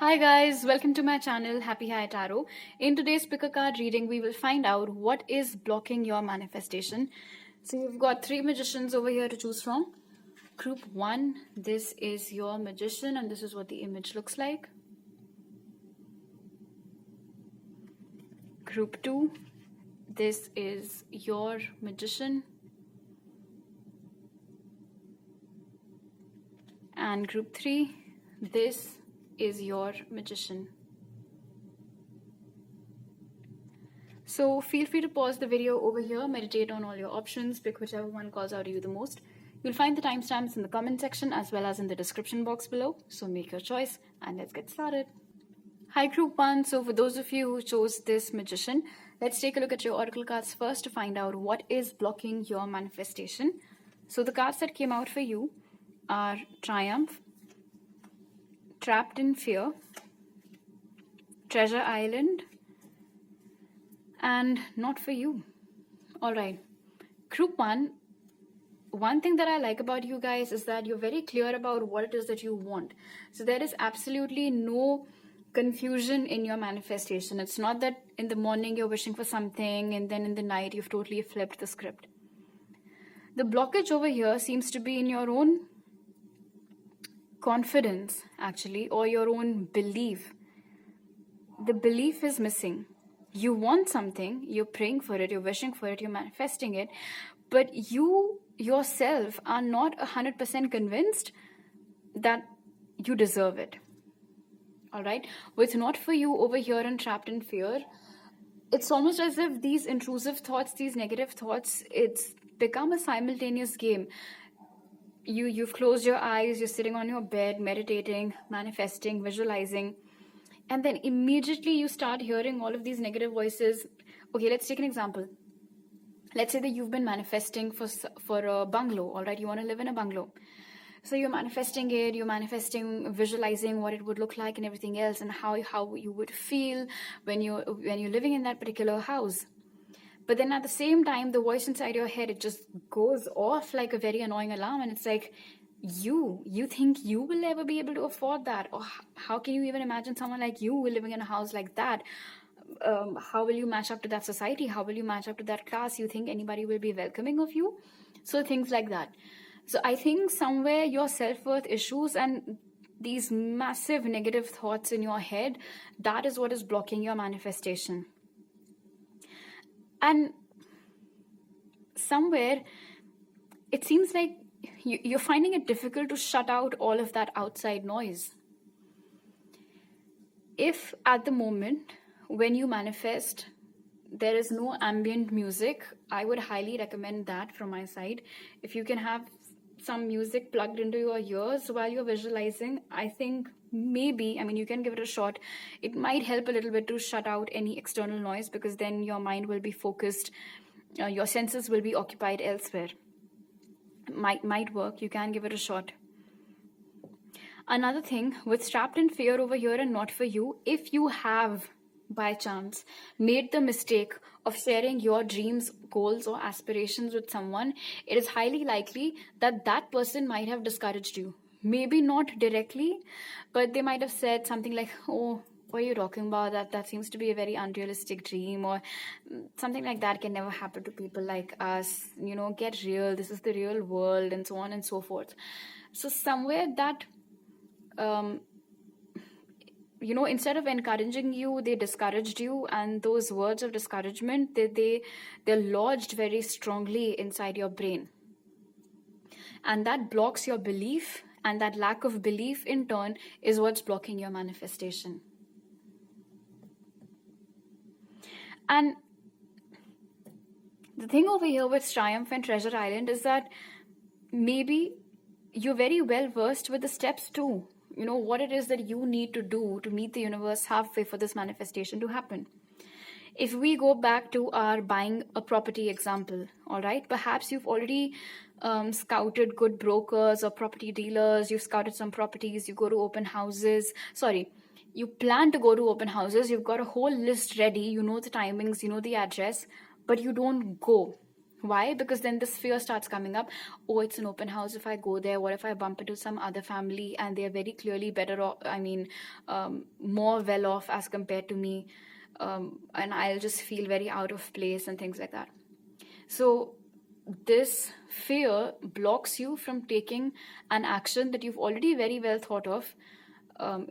Hi guys, welcome to my channel Happy High Tarot. In today's pick a card reading, we will find out what is blocking your manifestation. So you've got three magicians over here to choose from. Group 1, this is your magician and this is what the image looks like. Group 2, this is your magician. And group 3, this is your magician. So feel free to pause the video over here, meditate on all your options, pick whichever one calls out to you the most. You'll find the timestamps in the comment section as well as in the description box below. So make your choice and let's get started. Hi group 1, so for those of you who chose this magician, let's take a look at your oracle cards first to find out what is blocking your manifestation. So the cards that came out for you are Triumph, Trapped in Fear, Treasure Island, and Not For You. Alright, group 1, one thing that I like about you guys is that you're very clear about what it is that you want. So there is absolutely no confusion in your manifestation. It's not that in the morning you're wishing for something and then in the night you've totally flipped the script. The blockage over here seems to be in your own confidence actually, or your own belief. The belief is missing. You want something, you're praying for it, you're wishing for it, you're manifesting it, but you yourself are not 100% convinced that you deserve it. Alright, what's Not For You over here and Trapped in Fear, it's almost as if these intrusive thoughts, these negative thoughts, it's become a simultaneous game. You've closed your eyes, you're sitting on your bed, meditating, manifesting, visualizing, and then immediately you start hearing all of these negative voices. Okay, let's take an example. Let's say that you've been manifesting for a bungalow, all right? You want to live in a bungalow. So you're manifesting it, you're manifesting, visualizing what it would look like and everything else, and how you would feel when you're living in that particular house. But then at the same time, the voice inside your head, it just goes off like a very annoying alarm. And it's like, you think you will ever be able to afford that? Or how can you even imagine someone like you living in a house like that? How will you match up to that society? How will you match up to that class? You think anybody will be welcoming of you? So things like that. So I think somewhere your self-worth issues and these massive negative thoughts in your head, that is what is blocking your manifestation. And somewhere it seems like you're finding it difficult to shut out all of that outside noise. If at the moment when you manifest there is no ambient music, I would highly recommend that from my side. If you can have some music plugged into your ears while you're visualizing, I think maybe, I mean, you can give it a shot. It might help a little bit to shut out any external noise, because then your mind will be focused, your senses will be occupied elsewhere. Might work. You can give it a shot. Another thing with Trapped in Fear over here and Not For You, if you have by chance made the mistake of sharing your dreams, goals or aspirations with someone, it is highly likely that that person might have discouraged you. Maybe not directly, but they might have said something like, oh, what are you talking about? That seems to be a very unrealistic dream, or something like that can never happen to people like us. You know, get real. This is the real world, and so on and so forth. So somewhere that, you know, instead of encouraging you, they discouraged you, and those words of discouragement, they're lodged very strongly inside your brain. And that blocks your belief, and that lack of belief in turn is what's blocking your manifestation. And the thing over here with Triumph and Treasure Island is that maybe you're very well versed with the steps too. You know what it is that you need to do to meet the universe halfway for this manifestation to happen. If we go back to our buying a property example, all right, perhaps you've already scouted good brokers or property dealers, you've scouted some properties, you go to open houses, you plan to go to open houses, you've got a whole list ready, you know the timings, you know the address, but you don't go, Why? Because then this fear starts coming up. Oh, it's an open house. If I go there, what if I bump into some other family and they're very clearly better off, more well off as compared to me, and I'll just feel very out of place and things like that. So this fear blocks you from taking an action that you've already very well thought of.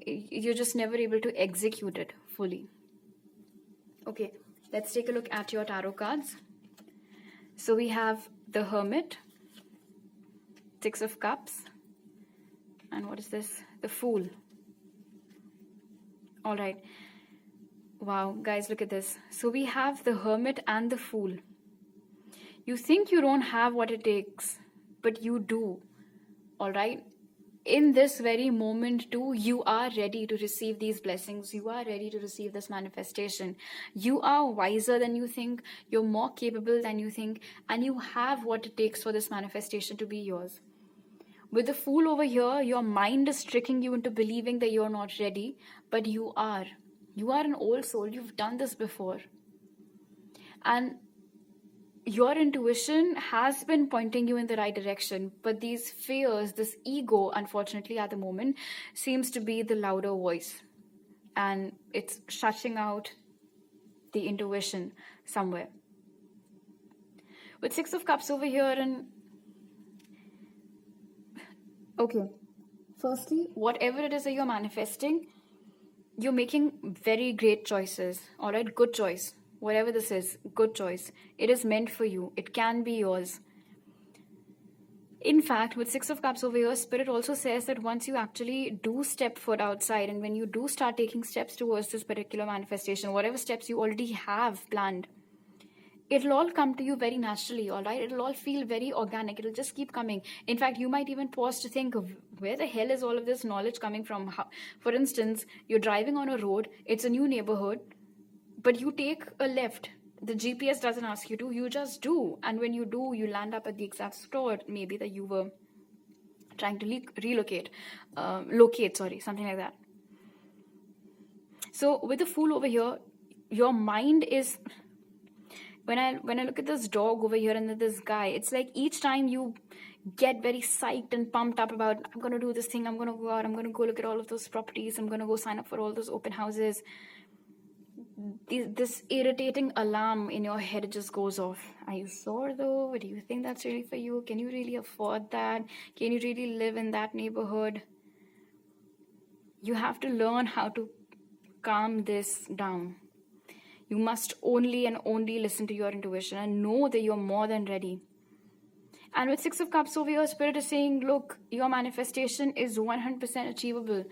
You're just never able to execute it fully. Okay, let's take a look at your tarot cards. So we have the Hermit, Six of Cups, and what is this? The Fool. All right. Wow, guys, look at this. So we have the Hermit and the Fool. You think you don't have what it takes, but you do. All right. In this very moment too, you are ready to receive these blessings. You are ready to receive this manifestation. You are wiser than you think. You're more capable than you think. And you have what it takes for this manifestation to be yours. With the Fool over here, your mind is tricking you into believing that you're not ready. But you are. You are an old soul. You've done this before. And your intuition has been pointing you in the right direction, but these fears, this ego, unfortunately at the moment, seems to be the louder voice, and it's shutting out the intuition somewhere. With Six of Cups over here, and okay, firstly, whatever it is that you're manifesting, you're making very great choices. All right, good choice. Whatever this is, good choice. It is meant for you. It can be yours. In fact, with Six of Cups over here, Spirit also says that once you actually do step foot outside, and when you do start taking steps towards this particular manifestation, whatever steps you already have planned, it'll all come to you very naturally, all right? It'll all feel very organic. It'll just keep coming. In fact, you might even pause to think of where the hell is all of this knowledge coming from? How, for instance, you're driving on a road, it's a new neighborhood, but you take a left. The GPS doesn't ask you to, you just do. And when you do, you land up at the exact store, maybe that you were trying to locate, something like that. So with the Fool over here, your mind is, when I look at this dog over here and then this guy, it's like each time you get very psyched and pumped up about, I'm going to do this thing, I'm going to go out, I'm going to go look at all of those properties, I'm going to go sign up for all those open houses, this irritating alarm in your head just goes off. Are you sure though? Do you think that's really for you? Can you really afford that? Can you really live in that neighborhood? You have to learn how to calm this down. You must only and only listen to your intuition and know that you're more than ready. And with Six of Cups over here, Spirit is saying, look, your manifestation is 100% achievable.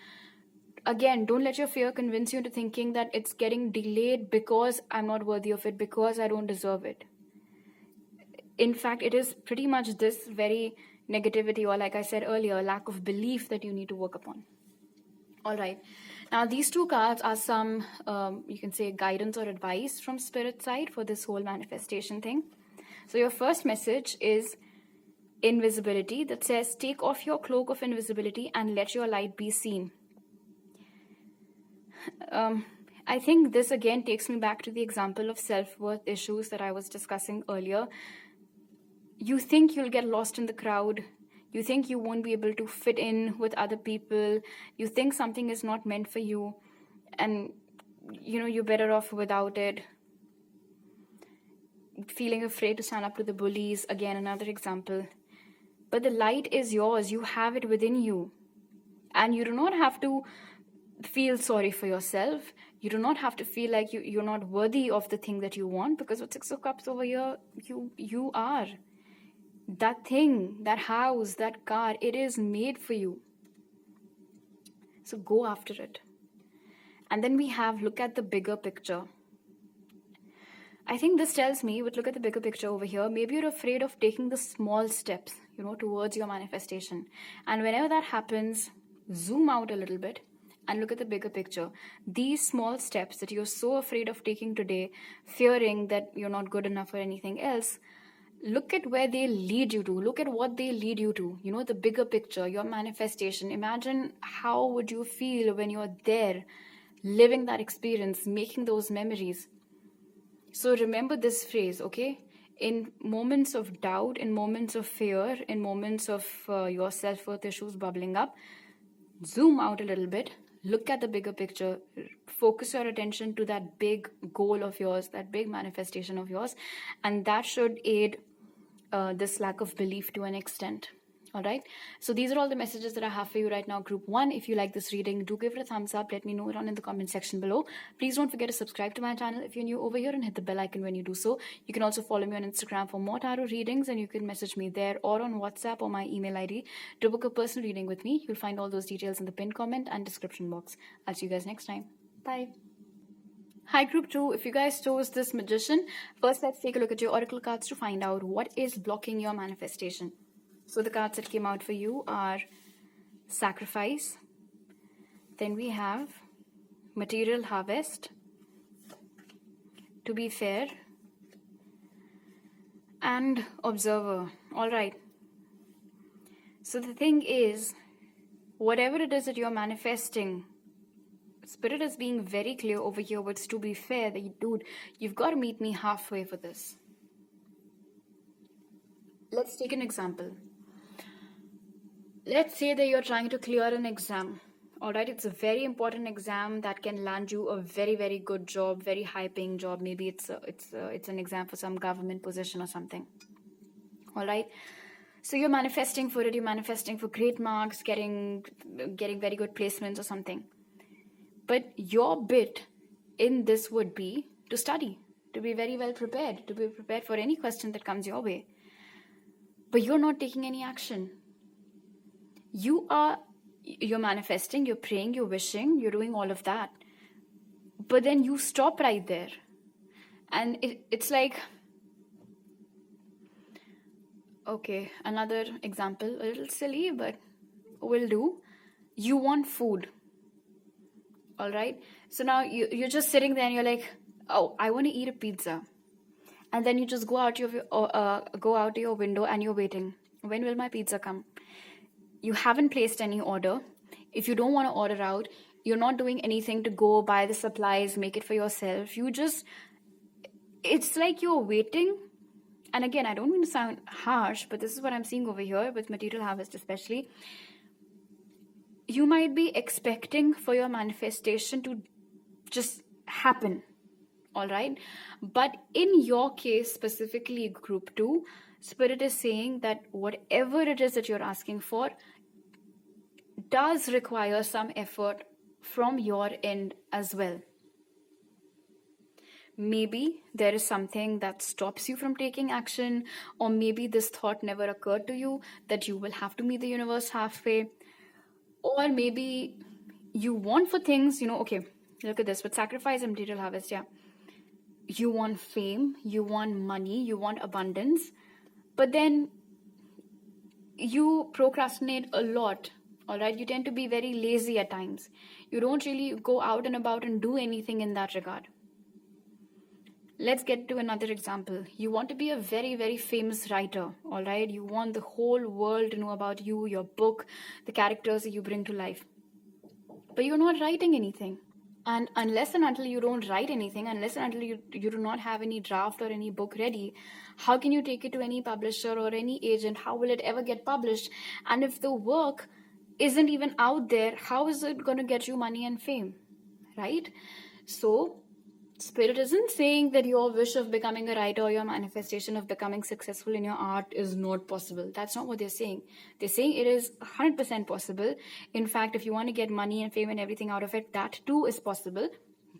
Again, don't let your fear convince you into thinking that it's getting delayed because I'm not worthy of it, because I don't deserve it. In fact, it is pretty much this very negativity, or like I said earlier, lack of belief that you need to work upon. All right. Now, these two cards are some, you can say, guidance or advice from Spirit side for this whole manifestation thing. So your first message is invisibility, that says, take off your cloak of invisibility and let your light be seen. I think this again takes me back to the example of self-worth issues that I was discussing earlier. You think you'll get lost in the crowd. You think you won't be able to fit in with other people. You think something is not meant for you, and you're better off without it. Feeling afraid to stand up to the bullies, again another example. But the light is yours. You have it within you, and you do not have to feel sorry for yourself. You do not have to feel like you're not worthy of the thing that you want, because with Six of Cups over here, you are. That thing, that house, that car, it is made for you. So go after it. And then we have, look at the bigger picture. I think this tells me, but look at the bigger picture over here. Maybe you're afraid of taking the small steps, towards your manifestation. And whenever that happens, zoom out a little bit and look at the bigger picture. These small steps that you're so afraid of taking today, fearing that you're not good enough or anything else, look at where they lead you to. Look at what they lead you to. The bigger picture, your manifestation. Imagine how would you feel when you're there, living that experience, making those memories. So remember this phrase, okay? in moments of doubt, in moments of fear, in moments of your self-worth issues bubbling up, zoom out a little bit, look at the bigger picture, focus your attention to that big goal of yours, that big manifestation of yours, and that should aid this lack of belief to an extent. All right, so these are all the messages that I have for you right now, group 1. If you like this reading, do give it a thumbs up. Let me know down in the comment section below. Please don't forget to subscribe to my channel if you're new over here, and hit the bell icon when you do so. You can also follow me on Instagram for more tarot readings, and you can message me there or on WhatsApp or my email ID to book a personal reading with me. You'll find all those details in the pinned comment and description box. I'll see you guys next time. Bye. Hi group 2, if you guys chose this magician, first let's take a look at your oracle cards to find out what is blocking your manifestation. So the cards that came out for you are Sacrifice, then we have Material Harvest, To Be Fair, and Observer. Alright, so the thing is, whatever it is that you're manifesting, Spirit is being very clear over here with To Be Fair, that dude, you've got to meet me halfway for this. Let's take an example. Let's say that you're trying to clear an exam. Alright, it's a very important exam that can land you a very, very good job, very high paying job. Maybe it's an exam for some government position or something. Alright, so you're manifesting for it, you're manifesting for great marks, getting very good placements or something. But your bit in this would be to study, to be very well prepared, to be prepared for any question that comes your way. But you're not taking any action. You're manifesting, you're praying, you're wishing, you're doing all of that. But then you stop right there. And it's like, okay, another example, a little silly, but will do. You want food. All right. So now you're just sitting there and you're like, oh, I want to eat a pizza. And then you just go out to your window and you're waiting. When will my pizza come? You haven't placed any order. If you don't want to order out, you're not doing anything to go buy the supplies, make it for yourself. It's like you're waiting. And again, I don't mean to sound harsh, but this is what I'm seeing over here with Material Harvest especially. You might be expecting for your manifestation to just happen, all right? But in your case, specifically group 2, Spirit is saying that whatever it is that you're asking for does require some effort from your end as well. Maybe there is something that stops you from taking action, or maybe this thought never occurred to you that you will have to meet the universe halfway. Or maybe you want for things, okay, look at this, with Sacrifice and Material Harvest, yeah. You want fame, you want money, you want abundance, but then you procrastinate a lot, all right? You tend to be very lazy at times. You don't really go out and about and do anything in that regard. Let's get to another example. You want to be a very, very famous writer, all right? You want the whole world to know about you, your book, the characters that you bring to life. But you're not writing anything. And unless and until you don't write anything, unless and until you do not have any draft or any book ready, how can you take it to any publisher or any agent? How will it ever get published? And if the work isn't even out there, how is it going to get you money and fame, right? So Spirit isn't saying that your wish of becoming a writer or your manifestation of becoming successful in your art is not possible. That's not what they're saying. They're saying it is 100% possible. In fact, if you want to get money and fame and everything out of it, that too is possible.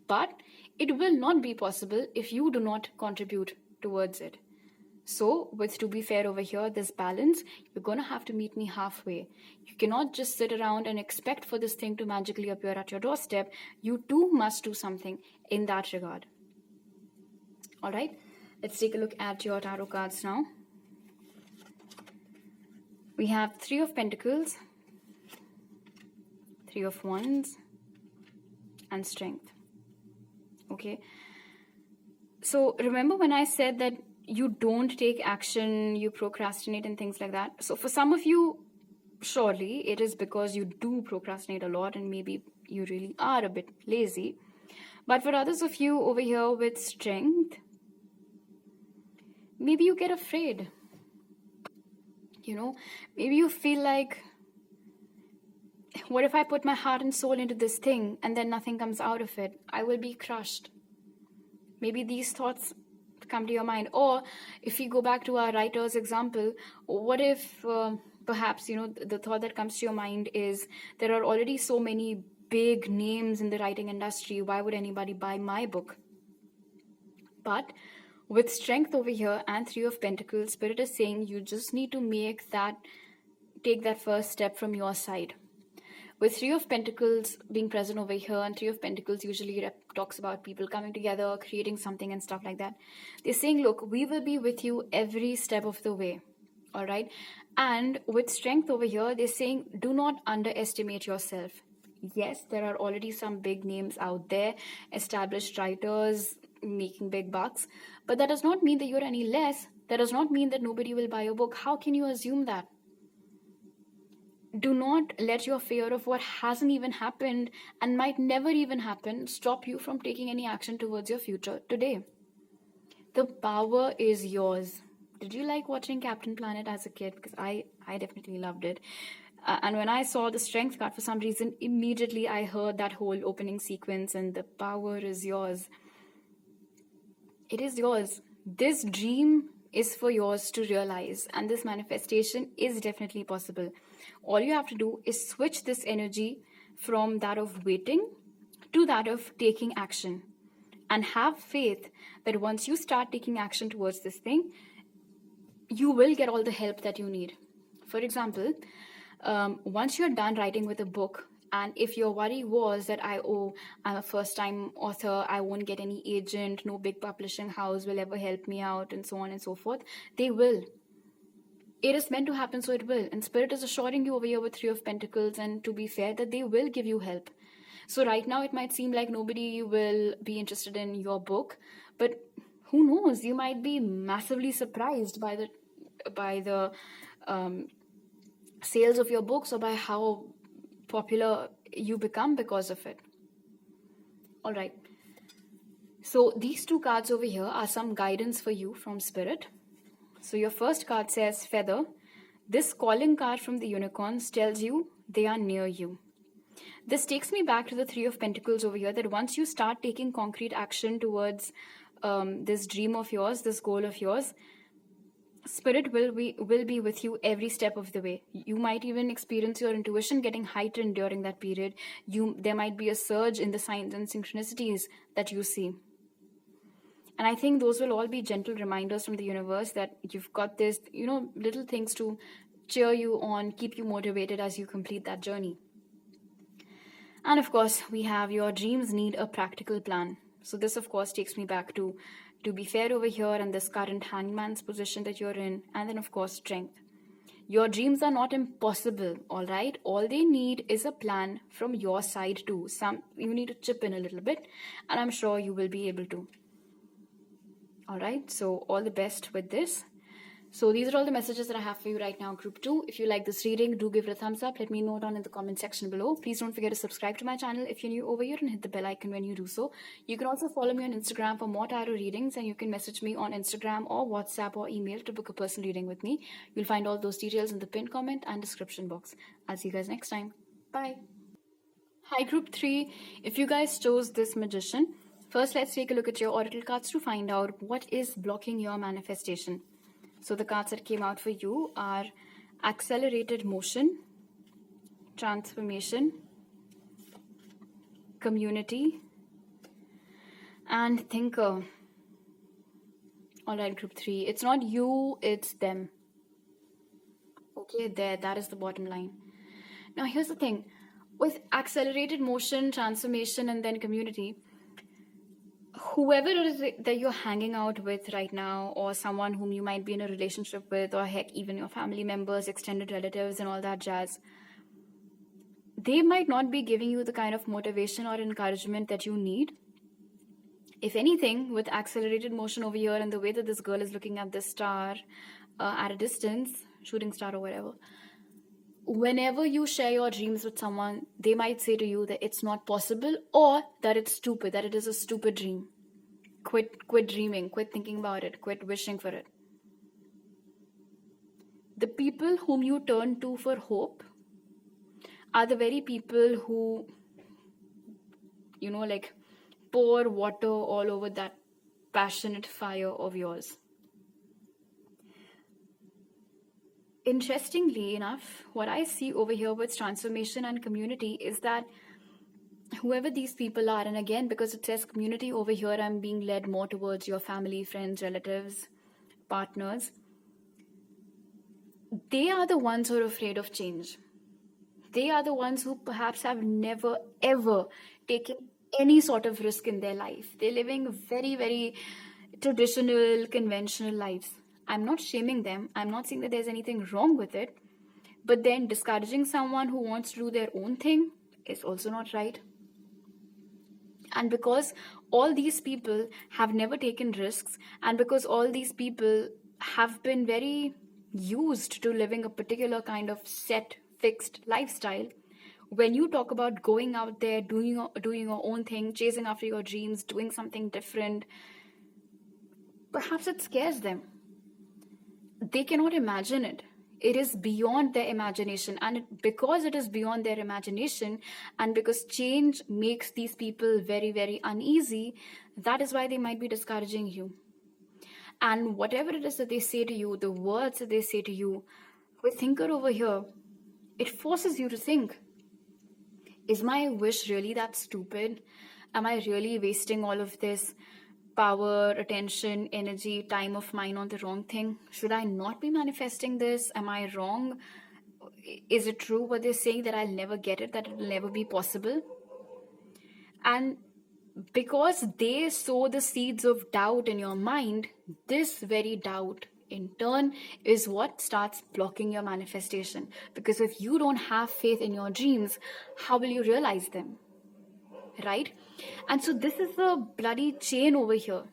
But it will not be possible if you do not contribute towards it. So with To Be Fair over here, this balance, you're going to have to meet me halfway. You cannot just sit around and expect for this thing to magically appear at your doorstep. You too must do something in that regard. All right, let's take a look at your tarot cards now. We have 3 of Pentacles, 3 of Wands, and Strength. Okay, so remember when I said that you don't take action, you procrastinate and things like that. So for some of you, surely it is because you do procrastinate a lot and maybe you really are a bit lazy. But for others of you over here with Strength, maybe you get afraid. Maybe you feel like, what if I put my heart and soul into this thing and then nothing comes out of it? I will be crushed. Maybe these thoughts come to your mind. Or if we go back to our writer's example, what if perhaps, the thought that comes to your mind is, there are already so many big names in the writing industry. Why would anybody buy my book? But with Strength over here and Three of Pentacles, Spirit is saying you just need to take that first step from your side. With Three of Pentacles being present over here, and Three of Pentacles usually talks about people coming together, creating something and stuff like that. They're saying, look, we will be with you every step of the way. All right. And with Strength over here, they're saying, do not underestimate yourself. Yes, there are already some big names out there, established writers making big bucks, but that does not mean that you're any less. That does not mean that nobody will buy your book. How can you assume that? Do not let your fear of what hasn't even happened and might never even happen stop you from taking any action towards your future today. The power is yours. Did you like watching Captain Planet as a kid? Because I definitely loved it. And when I saw the Strength card, for some reason, immediately I heard that whole opening sequence, and the power is yours. It is yours. This dream is for yours to realize, and this manifestation is definitely possible. All you have to do is switch this energy from that of waiting to that of taking action, and have faith that once you start taking action towards this thing, you will get all the help that you need. For example, once you're done writing with a book, and if your worry was that I'm a first-time author, I won't get any agent, no big publishing house will ever help me out, and so on and so forth, they will. It is meant to happen, so it will. And Spirit is assuring you over here with Three of Pentacles, and to be fair, that they will give you help. So right now, it might seem like nobody will be interested in your book, but who knows? You might be massively surprised by the sales of your books, or by how popular you become because of it. All right. So these two cards over here are some guidance for you from Spirit. So your first card says Feather. This calling card from the unicorns tells you they are near you. This takes me back to the Three of Pentacles over here, that once you start taking concrete action towards this dream of yours, this goal of yours, Spirit will be with you every step of the way. You might even experience your intuition getting heightened during that period. There might be a surge in the signs and synchronicities that you see. And I think those will all be gentle reminders from the universe that you've got this, little things to cheer you on, keep you motivated as you complete that journey. And of course, we have your dreams need a practical plan. So this, of course, takes me back to be fair over here, and this current hangman's position that you're in, and then of course Strength. Your dreams are not impossible, all right? All they need is a plan from your side too. You need to chip in a little bit, and I'm sure you will be able to. All right, so all the best with this. So these are all the messages that I have for you right now, Group 2. If you like this reading, do give it a thumbs up. Let me know down in the comment section below. Please don't forget to subscribe to my channel if you're new over here, and hit the bell icon when you do so. You can also follow me on Instagram for more tarot readings, and you can message me on Instagram or WhatsApp or email to book a personal reading with me. You'll find all those details in the pinned comment and description box. I'll see you guys next time. Bye. Hi, Group 3. If you guys chose this Magician, first let's take a look at your oracle cards to find out what is blocking your manifestation. So the cards that came out for you are Accelerated Motion, Transformation, Community, and Thinker. Alright, Group 3. It's not you, it's them. Okay, that is the bottom line. Now here's the thing. With Accelerated Motion, Transformation, and then Community, whoever it is that you're hanging out with right now, or someone whom you might be in a relationship with, or heck, even your family members, extended relatives, and all that jazz, they might not be giving you the kind of motivation or encouragement that you need. If anything, with Accelerated Motion over here, and the way that this girl is looking at this star at a distance, shooting star or whatever, whenever you share your dreams with someone, they might say to you that it's not possible, or that it's stupid, that it is a stupid dream. Quit dreaming, quit thinking about it, quit wishing for it. The people whom you turn to for hope are the very people who, like pour water all over that passionate fire of yours. Interestingly enough, what I see over here with transformation and community is that whoever these people are, and again, because it says community over here, I'm being led more towards your family, friends, relatives, partners. They are the ones who are afraid of change. They are the ones who perhaps have never, ever taken any sort of risk in their life. They're living very, very traditional, conventional lives. I'm not shaming them. I'm not saying that there's anything wrong with it. But then discouraging someone who wants to do their own thing is also not right. And because all these people have never taken risks, and because all these people have been very used to living a particular kind of set, fixed lifestyle, when you talk about going out there, doing your own thing, chasing after your dreams, doing something different, perhaps it scares them. They cannot imagine it. It is beyond their imagination. And because it is beyond their imagination, and because change makes these people very, very uneasy, that is why they might be discouraging you. And whatever it is that they say to you, the words that they say to you, with Thinker over here, it forces you to think, is my wish really that stupid? Am I really wasting all of this power, attention, energy, time of mine on the wrong thing? Should I not be manifesting this? Am I wrong? Is it true what they're saying, that I'll never get it, that it will never be possible? And because they sow the seeds of doubt in your mind, this very doubt in turn is what starts blocking your manifestation. Because if you don't have faith in your dreams, how will you realize them? Right? And so this is a bloody chain over here.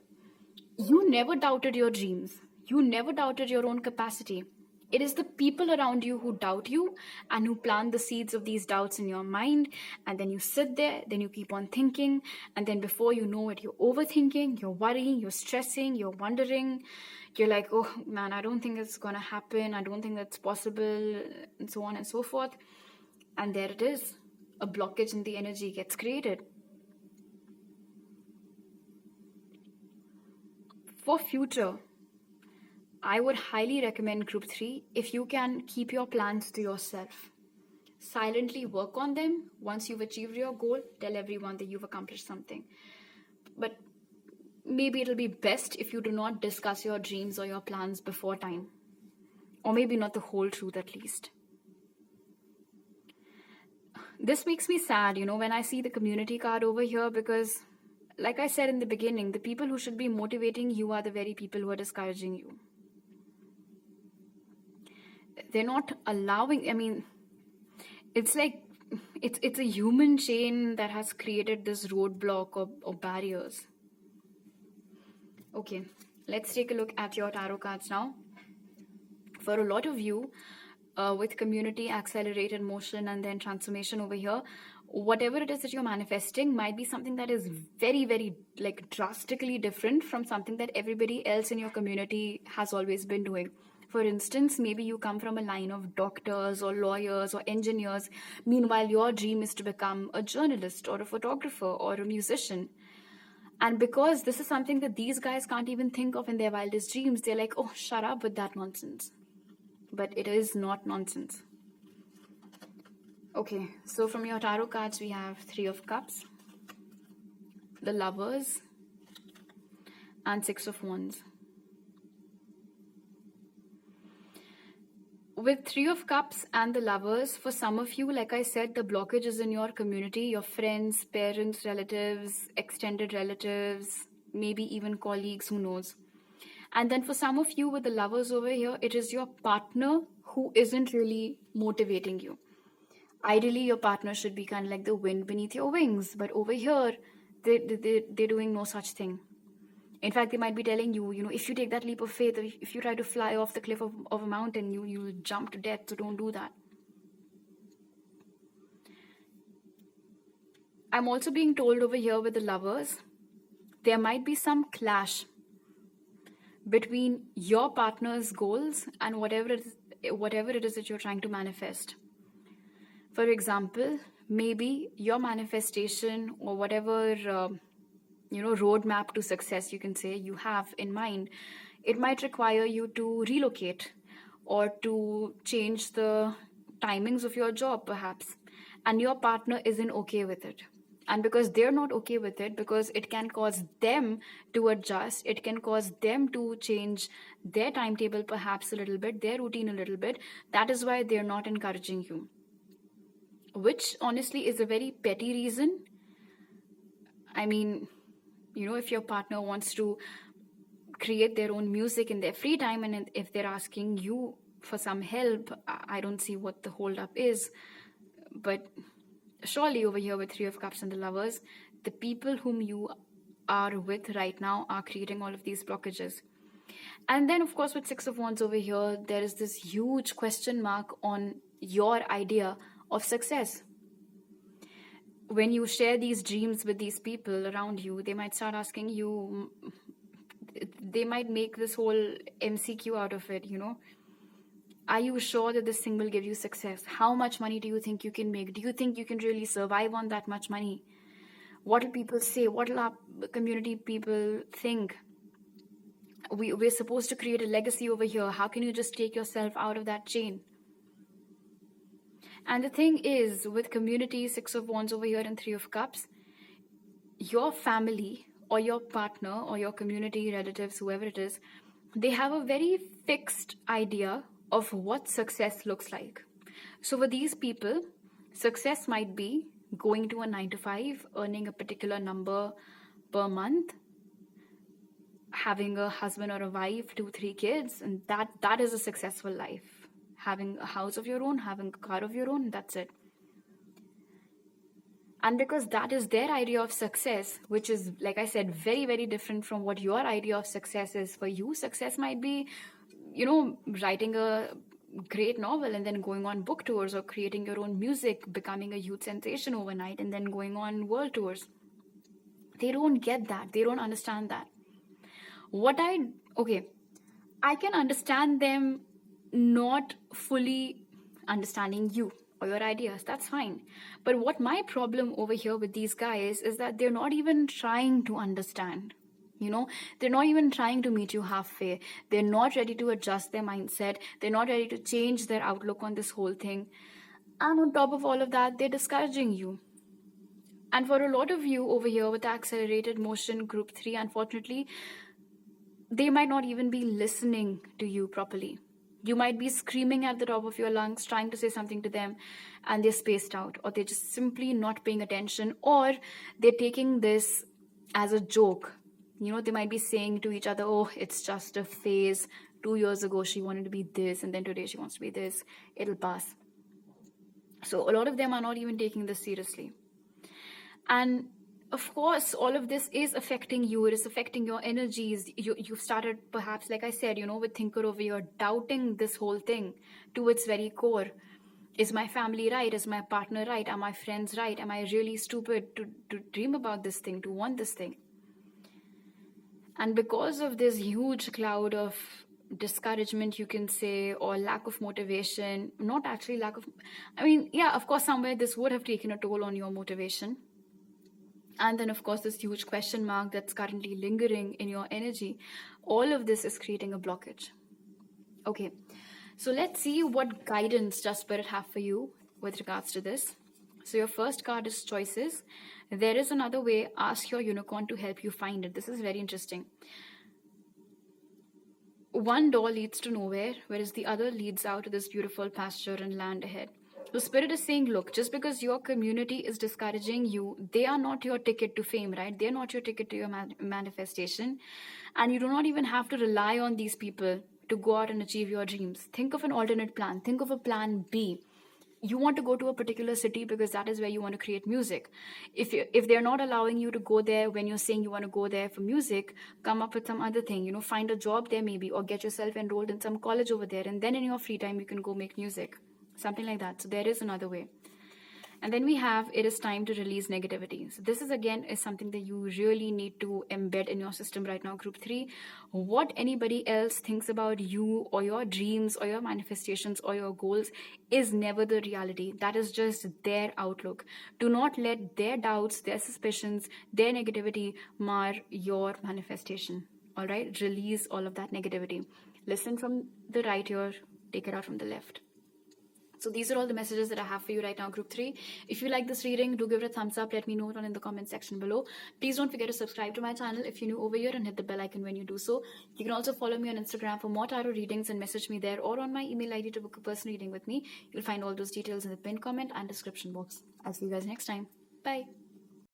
You never doubted your dreams. You never doubted your own capacity. It is the people around you who doubt you and who plant the seeds of these doubts in your mind. And then you sit there, then you keep on thinking. And then before you know it, you're overthinking, you're worrying, you're stressing, you're wondering. You're like, oh man, I don't think it's going to happen. I don't think that's possible, and so on and so forth. And there it is. A blockage in the energy gets created. For future, I would highly recommend Group 3 if you can keep your plans to yourself. Silently work on them. Once you've achieved your goal, tell everyone that you've accomplished something. But maybe it'll be best if you do not discuss your dreams or your plans before time. Or maybe not the whole truth at least. This makes me sad, when I see the community card over here, because like I said in the beginning, the people who should be motivating you are the very people who are discouraging you. They're not allowing, it's like, it's a human chain that has created this roadblock or barriers. Okay, let's take a look at your tarot cards now. For a lot of you, with community, accelerated motion, and then transformation over here, whatever it is that you're manifesting might be something that is very, very drastically different from something that everybody else in your community has always been doing. For instance, maybe you come from a line of doctors or lawyers or engineers. Meanwhile, your dream is to become a journalist or a photographer or a musician. And because this is something that these guys can't even think of in their wildest dreams, they're like, oh, shut up with that nonsense. But it is not nonsense. Okay, so from your tarot cards, we have 3 of Cups, the Lovers, and 6 of Wands. With 3 of Cups and the Lovers, for some of you, like I said, the blockage is in your community, your friends, parents, relatives, extended relatives, maybe even colleagues, who knows. And then for some of you with the Lovers over here, it is your partner who isn't really motivating you. Ideally, your partner should be kind of like the wind beneath your wings. But over here, they're doing no such thing. In fact, they might be telling you, if you take that leap of faith, if you try to fly off the cliff of a mountain, you'll jump to death, so don't do that. I'm also being told over here with the Lovers, there might be some clash between your partner's goals and whatever whatever it is that you're trying to manifest. For example, maybe your manifestation or whatever, roadmap to success, you can say, you have in mind, it might require you to relocate or to change the timings of your job, perhaps. And your partner isn't okay with it. And because they're not okay with it, because it can cause them to adjust, it can cause them to change their timetable perhaps a little bit, their routine a little bit, that is why they're not encouraging you. Which honestly is a very petty reason. I mean, if your partner wants to create their own music in their free time, and if they're asking you for some help, I don't see what the holdup is. But surely over here with Three of Cups and the Lovers, the people whom you are with right now are creating all of these blockages. And then, of course, with Six of Wands over here, there is this huge question mark on your idea of success. When you share these dreams with these people around you, they might start asking you, they might make this whole MCQ out of it, Are you sure that this thing will give you success? How much money do you think you can make? Do you think you can really survive on that much money? What will people say? What will our community people think? We're supposed to create a legacy over here. How can you just take yourself out of that chain? And the thing is, with community, Six of Wands over here and Three of Cups, your family or your partner or your community, relatives, whoever it is, they have a very fixed idea of what success looks like. So for these people, success might be going to a 9-to-5, earning a particular number per month, having a husband or a wife, 2-3 kids, and that is a successful life. Having a house of your own, having a car of your own, that's it. And because that is their idea of success, which is, like I said, very, very different from what your idea of success is. For you, success might be, writing a great novel and then going on book tours, or creating your own music, becoming a youth sensation overnight, and then going on world tours. They don't get that. They don't understand that. I can understand them not fully understanding you or your ideas. That's fine. But what my problem over here with these guys is that they're not even trying to understand. They're not even trying to meet you halfway. They're not ready to adjust their mindset. They're not ready to change their outlook on this whole thing. And on top of all of that, they're discouraging you. And for a lot of you over here with the accelerated motion group 3, unfortunately, they might not even be listening to you properly. You might be screaming at the top of your lungs, trying to say something to them, and they're spaced out, or they're just simply not paying attention, or they're taking this as a joke. They might be saying to each other, oh, it's just a phase. 2 years ago, she wanted to be this, and then today she wants to be this. It'll pass. So a lot of them are not even taking this seriously. And of course, all of this is affecting you. It is affecting your energies. You've started, perhaps, like I said, with Thinker over here, doubting this whole thing to its very core. Is my family right? Is my partner right? Are my friends right? Am I really stupid to dream about this thing, to want this thing? And because of this huge cloud of discouragement, you can say, or lack of motivation, not actually lack of, of course, somewhere this would have taken a toll on your motivation. And then, of course, this huge question mark that's currently lingering in your energy. All of this is creating a blockage. Okay, so let's see what guidance does Spirit have for you with regards to this. So your first card is choices. There is another way. Ask your unicorn to help you find it. This is very interesting. One door leads to nowhere, whereas the other leads out to this beautiful pasture and land ahead. So Spirit is saying, look, just because your community is discouraging you, they are not your ticket to fame, right? They're not your ticket to your manifestation. And you do not even have to rely on these people to go out and achieve your dreams. Think of an alternate plan. Think of a plan B. You want to go to a particular city because that is where you want to create music. If they're not allowing you to go there when you're saying you want to go there for music, come up with some other thing, find a job there maybe, or get yourself enrolled in some college over there. And then in your free time, you can go make music. Something like that. So there is another way. And then we have, it is time to release negativity. So this is again is something that you really need to embed in your system right now, group 3. What anybody else thinks about you or your dreams or your manifestations or your goals is never the reality. That is just their outlook. Do not let their doubts, their suspicions, their negativity mar your manifestation. All right, release all of that negativity. Listen from the right ear, take it out from the left. So these are all the messages that I have for you right now, group 3. If you like this reading, do give it a thumbs up. Let me know down in the comment section below. Please don't forget to subscribe to my channel if you're new over here, and hit the bell icon when you do so. You can also follow me on Instagram for more tarot readings and message me there, or on my email ID to book a personal reading with me. You'll find all those details in the pinned comment and description box. I'll see you guys next time. Bye.